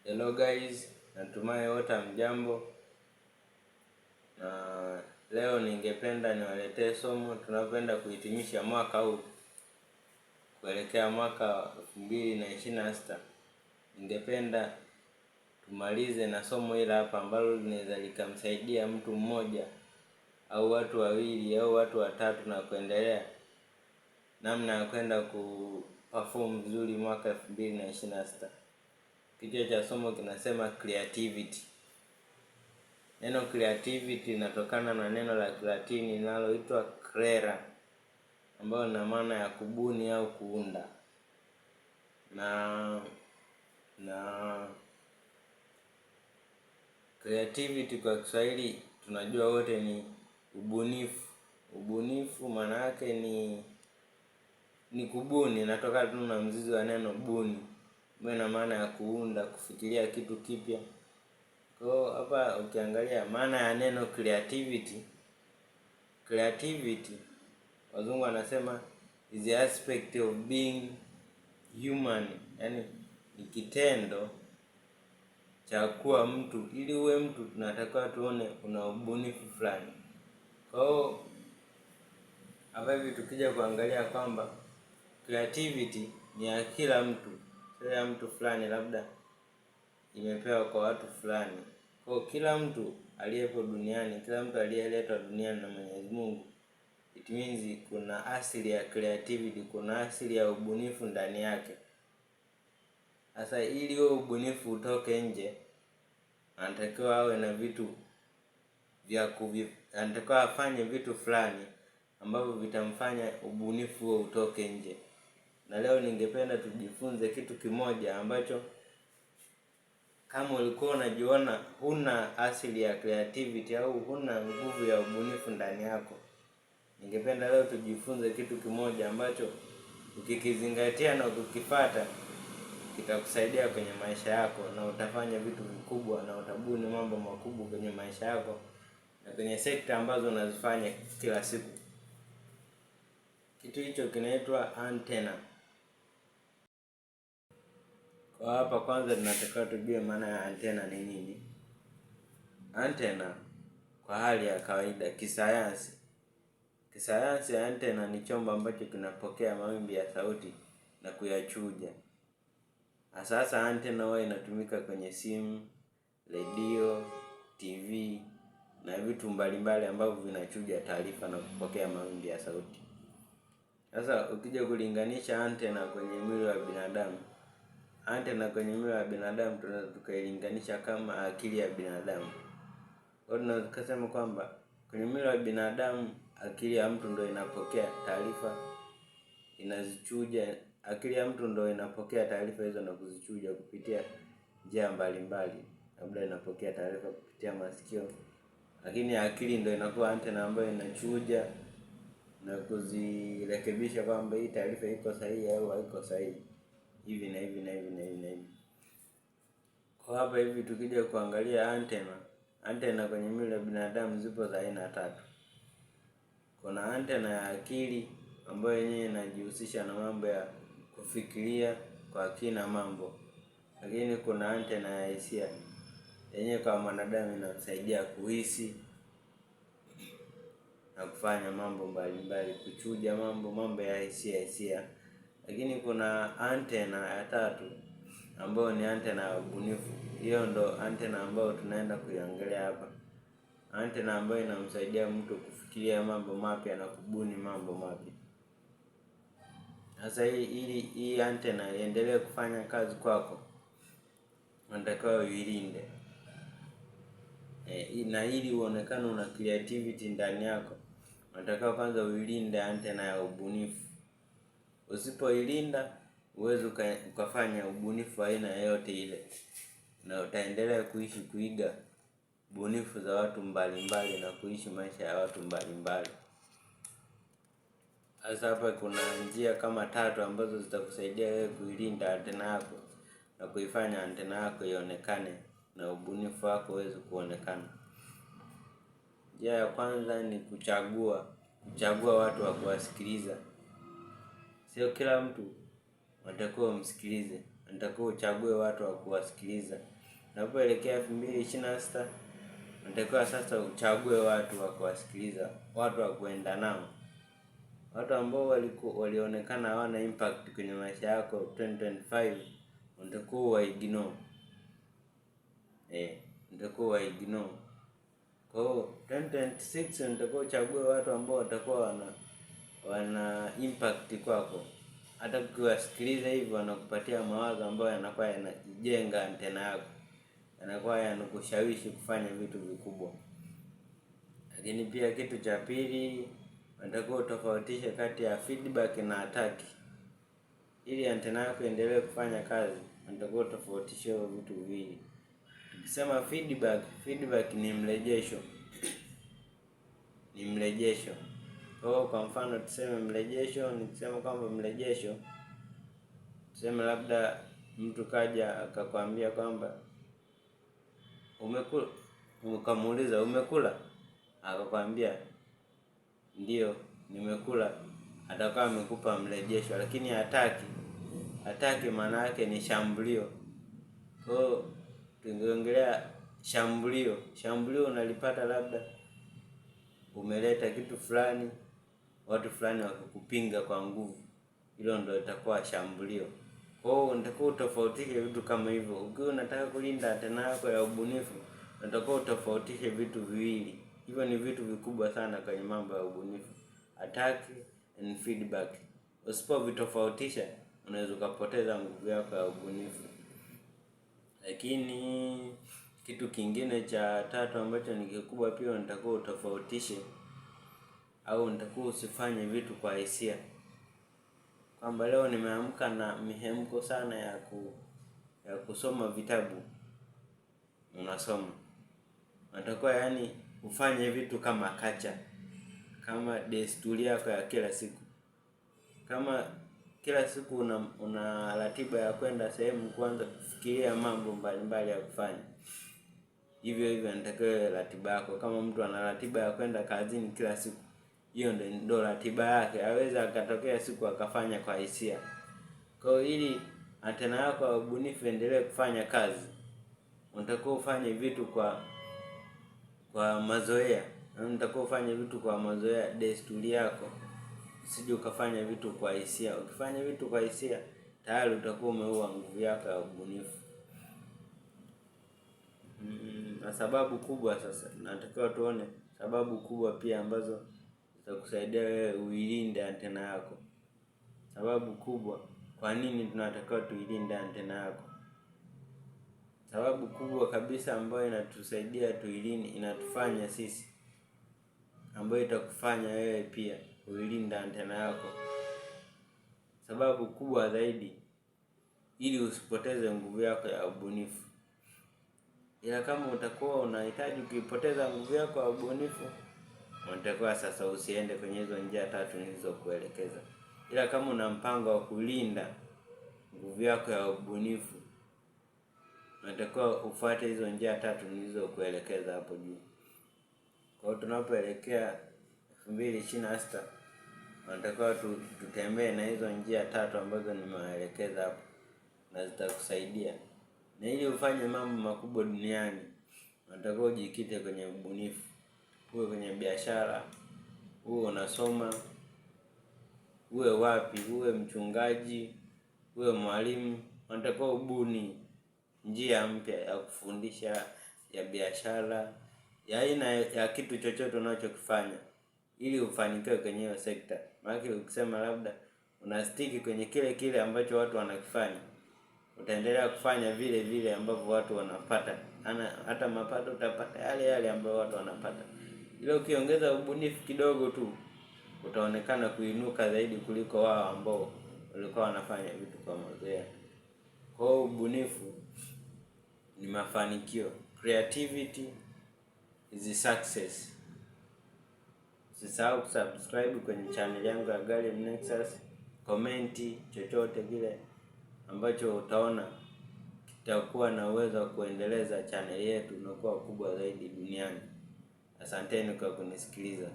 Hello guys, natumai wote hamjambo. Na leo ningependa niwaletee somo tunapenda kuhitimisha mwaka huu kuelekea mwaka 2026. Ningependa tumalize na somo hili hapa ambalo linaweza likamsaidia mtu mmoja au watu wawili au watu watatu na kuendelea, namna ya kwenda kuperform vizuri mwaka 2026. Kichwa cha somo kinasema creativity. Neno creativity linatokana na neno la Kilatini linaloitwa crea, ambayo ina maana ya kubuni au kuunda. Na creativity kwa Kiswahili tunajua wote ni ubunifu. Ubunifu maana yake ni kubuni, inatoka tu na mzizi wa neno buni, ambayo ina maana ya kuunda, kufikiria kitu kipya. Kwa hapa ukiangalia maana ya neno creativity wazungu wanasema is the aspect of being human, yani ni kitendo cha kuwa mtu. Ili uwe mtu tunatakiwa tuone una ubunifu fulani. Kwa hiyo hapa hivi tukija kuangalia kwamba creativity ni ya kila mtu, sio ya mtu fulani labda imepewa kwa watu fulani. Kwa kila mtu aliyepo duniani, kila mtu aliyeletwa duniani na Mwenyezi Mungu, it means kuna asili ya creativity, kuna asili ya ubunifu ndani yake. Sasa ili huo ubunifu utoke nje, anatakiwa awe na vitu anatakiwa afanye vitu fulani ambavyo vitamfanya ubunifu huo utoke nje. Na leo ningependa tujifunze kitu kimoja ambacho kama ulikuwa unajiona huna asili ya creativity au huna nguvu ya ubunifu ndani yako, ningependa leo tujifunze kitu kimoja ambacho ukikizingatia na ukikifuata kitakusaidia kwenye maisha yako, na utafanya vitu vikubwa na utabuni mambo makubwa kwenye maisha yako na kwenye sekta ambazo unazifanya kila siku. Kitu hicho kinaitwa antenna. Kwa hapa kwanza tunatakiwa tujue maana ya antenna ni nini. Antenna kwa hali ya kawaida kisayansi antenna ni chombo ambacho kinapokea mawimbi ya sauti na kuyachuja. Sasa antenna huwa inatumika kwenye simu, radio, TV na vitu mbalimbali ambavyo vinachuja taarifa na kupokea mawimbi ya sauti. Sasa ukija kulinganisha antenna kwenye mwili wa binadamu, antenna kwenye mwili wa binadamu tunaweza tukailinganisha kama akili ya binadamu. Kwa hiyo tunaweza kusema kwamba kwenye mwili wa binadamu akili ya mtu ndio inapokea taarifa, inazichuja. Akili ya mtu ndio inapokea taarifa hizo na kuzichuja kupitia njia mbalimbali. Labda inapokea taarifa kupitia masikio, lakini akili ndio inakuwa antenna ambayo inachuja na kuzirekebisha kwamba hii taarifa iko sahihi au haiko sahihi, hivi na hivi na hivi na hivi na hivi. Kwa hapa hivi tukija kuangalia antenna kwenye mwili wa binadamu zipo za aina tatu. Kuna antenna ya akili ambayo yenyewe inajihusisha na mambo ya kufikiria kwa kina mambo. Lakini kuna antenna ya hisia, yenyewe kwa mwanadamu inasaidia kuhisi na kufanya mambo mbalimbali, kuchuja mambo ya hisia. Lakini kuna antenna ya tatu ambayo ni antenna ya ubunifu. Hiyo ndo antenna ambayo tunaenda kuiangalia hapa. Antenna ambayo inamsaidia mtu kufikiria mambo mapya na kubuni mambo mapya. Sasa hii antenna iendelee kufanya kazi kwako, unatakiwa uilinde. Na ili uonekane una creativity ndani yako, unatakiwa kwanza uilinde antenna ya ubunifu. Usipoilinda huwezi ukafanya ubunifu aina yoyote ile, na utaendelea kuiga ubunifu za watu mbalimbali na kuishi maisha ya watu mbalimbali. Sasa hapa kuna njia kama tatu ambazo zitakusaidia wewe kuilinda antenna yako na kuifanya antenna yako ionekane na ubunifu wako uweze kuonekana. Njia ya kwanza ni kuchagua watu wa kuwasikiliza. Sio kila mtu unatakiwa umsikilize, unatakiwa uchague watu wa kuwasikiliza unapoelekea 2026 unatakiwa sasa uchague watu wa kuwasikiliza, watu wa kuenda nao, watu ambao walionekana hawana impact kwenye maisha yako 2025 unatakiwa ignore. Unatakiwa ignore. Kwa hiyo 2026 unatakiwa uchague watu ambao watakuwa wana impact kwako. Hata ukiwasikiliza hivyo wanakupatia mawazo ambayo yanakuwa yanajenga antena yako, yanakuwa yanakushawishi kufanya vitu vikubwa. Lakini pia kitu cha pili, unatakiwa utofautishe kati ya feedback na attack. Ili antena yako endelee kufanya kazi, unatakiwa utofautishe hivyo vitu viwili. Tukisema feedback ni mrejesho. Ni mrejesho. Kwa mfano tuseme mrejesho, nikisema kwamba mrejesho, tuseme labda mtu kaja akakwambia kwamba umekula, ukamuuliza umekula, akakwambia ndio nimekula, atakuwa amekupa mrejesho. Lakini hataki maana yake ni shambulio. Kwa hiyo tungeongelea shambulio unalipata labda umeleta kitu fulani, watu fulani wakakupinga kwa nguvu, hilo ndio itakuwa shambulio. Kwa hiyo unatakiwa utofautishe vitu kama hivyo. Ukiwa unataka kulinda antena yako ya ubunifu, unatakiwa utofautishe vitu viwili. Hivyo ni vitu vikubwa sana kwenye mambo ya ubunifu, attack and feedback. Usipovitofautisha unaweza ukapoteza nguvu yako ya ubunifu. Lakini kitu kingine cha tatu ambacho ni kikubwa pia, unatakiwa utofautishe au unatakiwa usifanye vitu kwa hisia. Kwamba leo nimeamka na mihemko sana ya kusoma vitabu, unasoma. Unatakiwa yani ufanye vitu kama kacha, kama desturi yako ya kila siku. Kama kila siku una ratiba ya kwenda sehemu, kwanza kufikiria mambo mbalimbali ya kufanya. Hivyo natakiwa ratiba yako. Kama mtu ana ratiba ya kwenda kazini kila siku, hiyo ndio ratiba yake. Hawezi akatokea siku akafanya kwa hisia. Kwa hiyo ili antena yako ya ubunifu endelee kufanya kazi, unatakiwa ufanye vitu kwa mazoea. Unatakiwa ufanye vitu kwa mazoea, desturi yako. Usije ukafanya vitu kwa hisia. Ukifanya vitu kwa hisia, tayari utakuwa umeua nguvu yako ya ubunifu. Na sababu kubwa sasa, natakiwa tuone sababu kubwa pia ambazo zitakusaidia wewe uilinde antena yako. Sababu kubwa kwa nini tunatakiwa tuilinde antena yako. Sababu kubwa kabisa ambayo inatusaidia tuilinde, inatufanya sisi, ambayo itakufanya wewe pia uilinde antena yako. Sababu kubwa zaidi, ili usipoteze nguvu yako ya ubunifu. Ila kama utakuwa unahitaji kuipoteza nguvu yako ya ubunifu, unatakiwa sasa usiende kwenye hizo njia tatu nilizokuelekeza. Ila kama una mpango wa kulinda nguvu yako ya ubunifu, unatakiwa ufuate hizo njia tatu nilizokuelekeza hapo juu. Kwa hiyo tunapoelekea 2026, unatakiwa tutembee na hizo njia tatu ambazo nimewaelekeza hapo, na zitakusaidia. Na ili ufanye mambo makubwa duniani, unatakiwa ujikite kwenye ubunifu. Uwe kwenye biashara, uwe unasoma, uwe wapi, uwe mchungaji, uwe mwalimu, unatakiwa ubuni njia mpya ya kufundisha, ya biashara, ya aina ya kitu chochote unachokifanya, ili ufanikiwe kwenye hiyo sekta. Maana ukisema labda unastiki kwenye kile ambacho watu wanakifanya, utaendelea kufanya vile ambavyo watu wanapata. Hata mapato utapata yale ambayo watu wanapata. Ila ukiongeza ubunifu kidogo tu, utaonekana kuinuka zaidi kuliko wao ambao walikuwa wanafanya vitu kwa mazoea. Kwa hiyo ubunifu ni mafanikio. Creativity is success. Usisahau kusubscribe kwenye channel yangu ya Galium Nexus. Komenti chochote kile ambacho utaona kitakuwa na uwezo wa kuendeleza channel yetu na kuwa kubwa zaidi duniani. Asanteni kwa kunisikiliza.